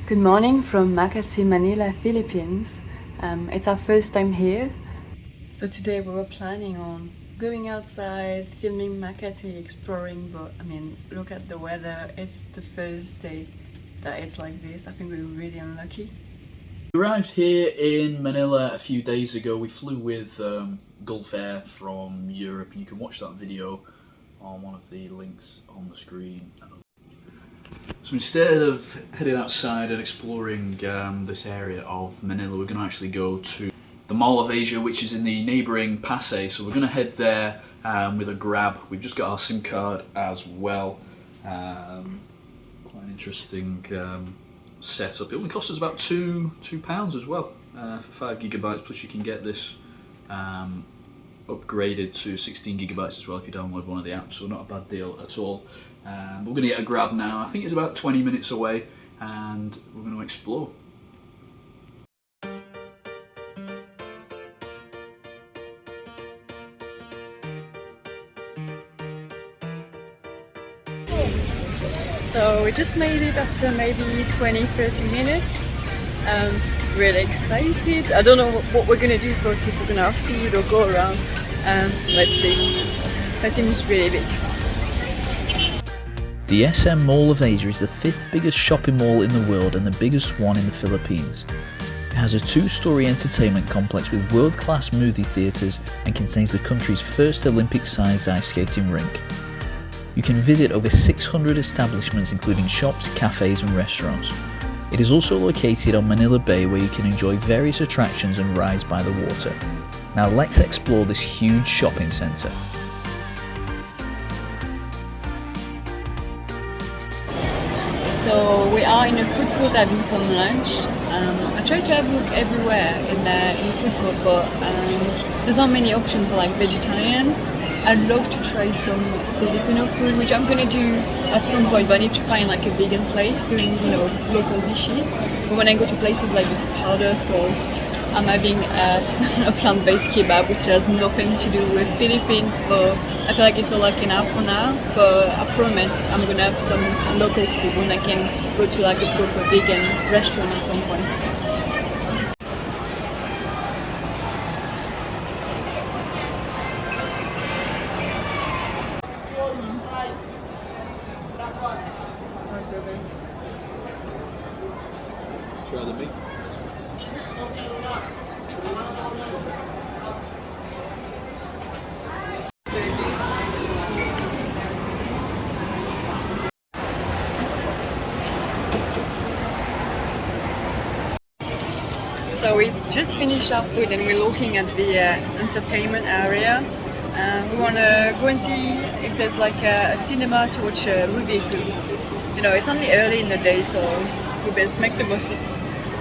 Good morning from Makati, Manila, Philippines. It's our first time here. So today we were planning on going outside, filming Makati, exploring, but I mean, look at the weather. It's the first day that it's like this. I think we were really unlucky. We arrived here in Manila a few days ago. We flew with Gulf Air from Europe, and you can watch that video on one of the links on the screen. So instead of heading outside and exploring this area of Manila, we're going to actually go to the Mall of Asia, which is in the neighbouring Pasay. So we're going to head there with a Grab. We've just got our SIM card as well. Quite an interesting setup. It only costs us about £2 as well for 5GB. Plus you can get this upgraded to 16GB as well if you download one of the apps. So not a bad deal at all. We're going to get a Grab now. I think it's about 20 minutes away, and we're going to explore. So we just made it after maybe 20-30 minutes. Really excited. I don't know what we're gonna do first, if we're gonna have food or go around. Let's see. It seems really big. The SM Mall of Asia is the 5th biggest shopping mall in the world and the biggest one in the Philippines. It has a 2-story entertainment complex with world-class movie theatres and contains the country's first Olympic-sized ice skating rink. You can visit over 600 establishments including shops, cafes and restaurants. It is also located on Manila Bay, where you can enjoy various attractions and rides by the water. Now let's explore this huge shopping centre. So we are in a food court having some lunch. I tried to have a look everywhere in the food court, but there's not many options for like vegetarian. I'd love to try some Filipino food, which I'm gonna do at some point, but I need to find like a vegan place doing, local dishes. But when I go to places like this, it's harder, so I'm having a plant-based kebab, which has nothing to do with Philippines, but I feel like it's all I can have for now. But I promise I'm gonna have some local food when I can go to like a proper vegan restaurant at some point. Try the meat. So we just finished our food and we're looking at the entertainment area. We want to go and see if there's like a cinema to watch a movie, because it's only early in the day, so we best make the most of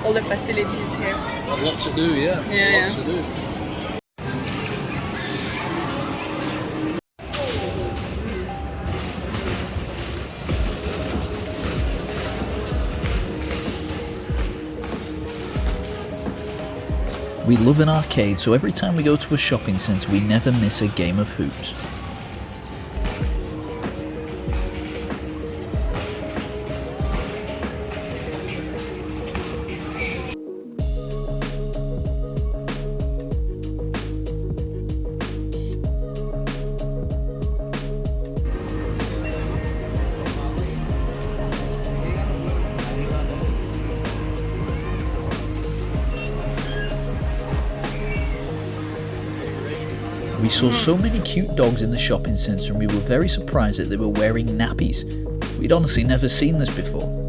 all the facilities here. Lots to do, yeah. Lots to do. We love an arcade, so every time we go to a shopping centre we never miss a game of hoops. We saw so many cute dogs in the shopping centre and we were very surprised that they were wearing nappies. We'd honestly never seen this before.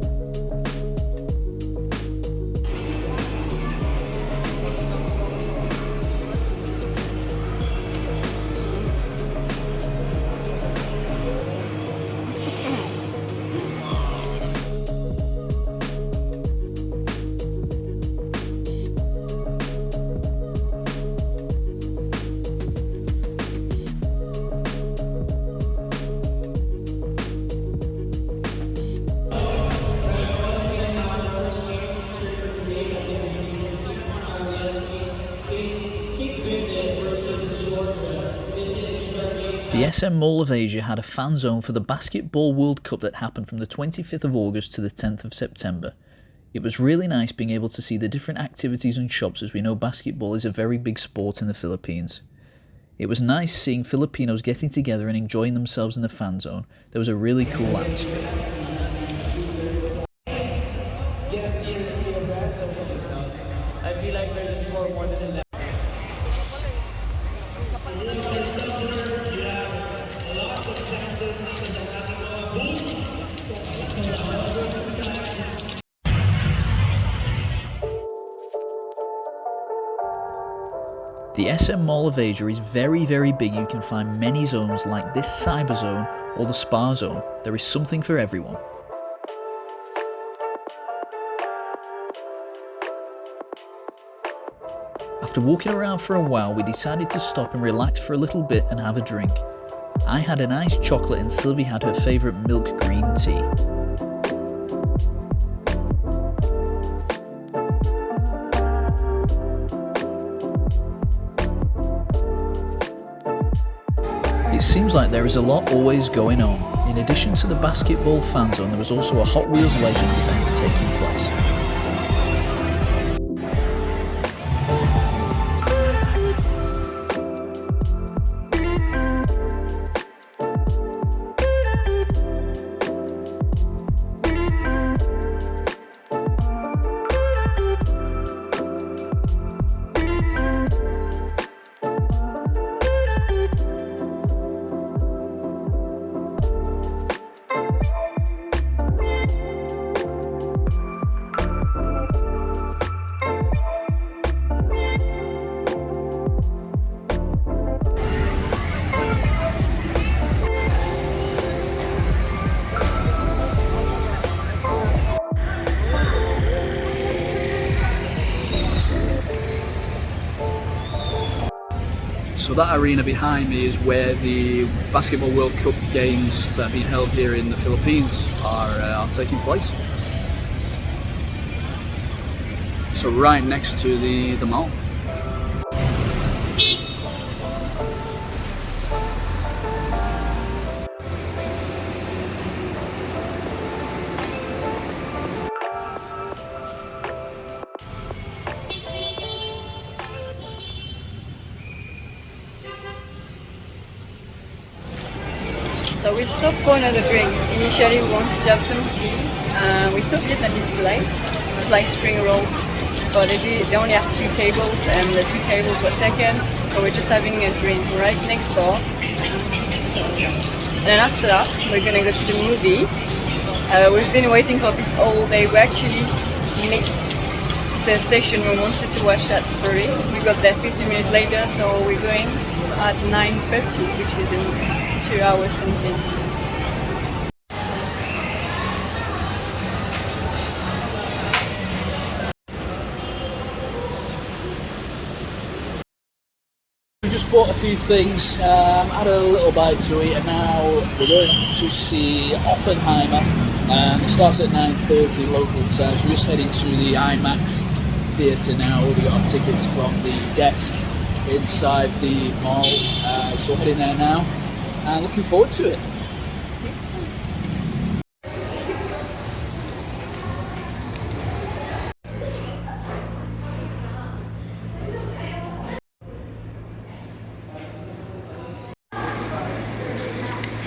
The SM Mall of Asia had a fan zone for the Basketball World Cup that happened from the 25th of August to the 10th of September. It was really nice being able to see the different activities and shops, as we know basketball is a very big sport in the Philippines. It was nice seeing Filipinos getting together and enjoying themselves in the fan zone. There was a really cool atmosphere. I feel like there's a score more than that. The SM Mall of Asia is very big. You can find many zones like this cyber zone or the spa zone. There is something for everyone. After walking around for a while, we decided to stop and relax for a little bit and have a drink. I had an iced chocolate and Sylvie had her favourite milk green tea. It seems like there is a lot always going on. In addition to the basketball fan zone, there was also a Hot Wheels Legends event taking place. So that arena behind me is where the Basketball World Cup games that are being held here in the Philippines are taking place. So right next to the mall. So we stopped for another drink. Initially we wanted to have some tea. We saw Vietnamese plates, like spring rolls, but they only have 2 tables and the 2 tables were taken, so we're just having a drink right next door. And then after that we're gonna go to the movie. We've been waiting for this all day. We actually missed the session we wanted to watch at 3. We got there 15 minutes later, so we're going at 9:30, which is in 2 hours something. We just bought a few things, had a little bite to eat, and now we're going to see Oppenheimer. It starts at 9:30 local time, so we're just heading to the IMAX theatre now. We got our tickets from the desk inside the mall, so we're heading there now and looking forward to it.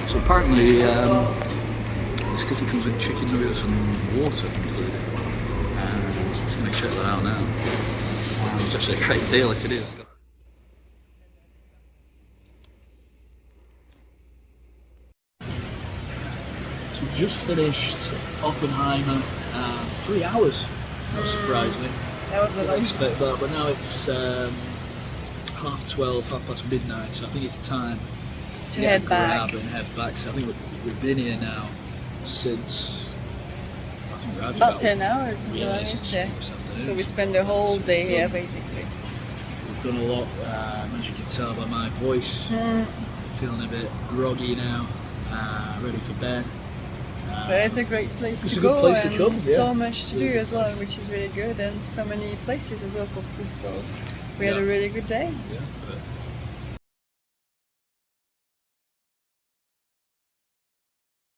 So apparently this ticket comes with chicken nuggets and water included, and I'm just going to check that out now. It's actually a great deal if it is. So we just finished Oppenheimer, 3 hours. That surprised me. That was a Didn't long expect that, but now it's 12:30, midnight, so I think it's time to get head a grab back. and head back. So I think we've been here now since I think we're out About 10 hours. Yeah, Since since this afternoon. So we spend the whole day here basically. We've done a lot, as you can tell by my voice. Feeling a bit groggy now, ready for bed. But it's a great place It's to a good go place to and come, yeah. so much to do as well, which is really good, and so many places as well for food, so we had a really good day. Yeah,